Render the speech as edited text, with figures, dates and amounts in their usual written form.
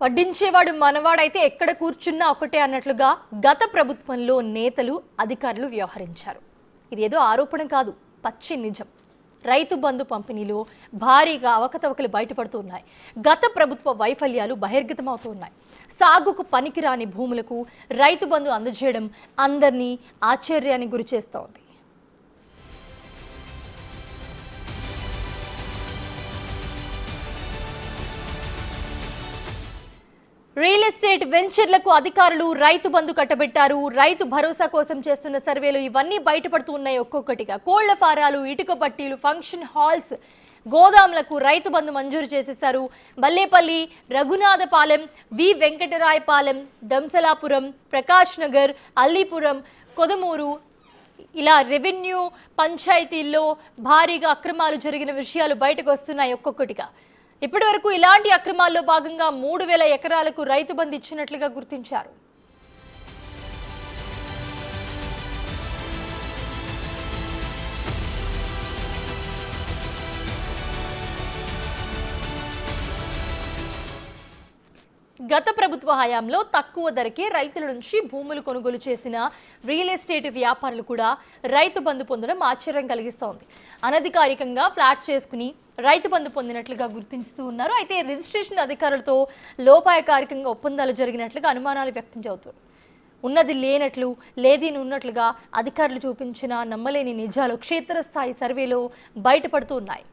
వడ్డించేవాడు మనవాడైతే ఎక్కడ కూర్చున్నా ఒకటే అన్నట్లుగా గత ప్రభుత్వంలో నేతలు అధికారులు వ్యవహరించారు. ఇదేదో ఆరోపణ కాదు, పచ్చి నిజం. రైతు బంధు పంపిణీలో భారీగా అవకతవకలు బయటపడుతున్నాయి. గత ప్రభుత్వ వైఫల్యాలు బహిర్గతమవుతున్నాయి. సాగుకు పనికిరాని భూములకు రైతు బంధు అందజేయడం అందరినీ ఆశ్చర్యానికి గురిచేస్తోంది. రియల్ ఎస్టేట్ వెంచర్లకు అధికారులు రైతు బంధు కట్టబెట్టారు. రైతు భరోసా కోసం చేస్తున్న సర్వేలు ఇవన్నీ బయటపడుతూ ఉన్నాయి. ఒక్కొక్కటిగా కోళ్ల ఫారాలు, ఇటుక పట్టీలు, ఫంక్షన్ హాల్స్, గోదాములకు రైతు బంధు మంజూరు చేసేస్తారు. మల్లేపల్లి, రఘునాథపాలెం, వి వెంకటరాయపాలెం, దంసలాపురం, ప్రకాష్ నగర్, అల్లీపురం, కొదమూరు ఇలా రెవెన్యూ పంచాయతీల్లో భారీగా అక్రమాలు జరిగిన విషయాలు బయటకు వస్తున్నాయి ఒక్కొక్కటిగా. ఇప్పటి వరకు ఇలాంటి అక్రమాల్లో భాగంగా 3000 ఎకరాలకు రైతు బంధు ఇచ్చినట్లుగా గుర్తించారు. గత ప్రభుత్వ హయాంలో తక్కువ ధరకే రైతుల నుంచి భూములు కొనుగోలు చేసిన రియల్ ఎస్టేట్ వ్యాపారులు కూడా రైతు బంధు పొందడం ఆశ్చర్యం కలిగిస్తోంది. అనధికారికంగా ఫ్లాట్స్ చేసుకుని రైతు బంధు పొందినట్లుగా గుర్తిస్తూ ఉన్నారు. అయితే రిజిస్ట్రేషన్ అధికారులతో లోపాయకారికంగా ఒప్పందాలు జరిగినట్లుగా అనుమానాలు వ్యక్తం అవుతున్నాయి. ఉన్నది లేనట్లు, లేదని ఉన్నట్లుగా అధికారులు చూపించిన నమ్మలేని నిజాలు క్షేత్రస్థాయి సర్వేలో బయటపడుతూ ఉన్నాయి.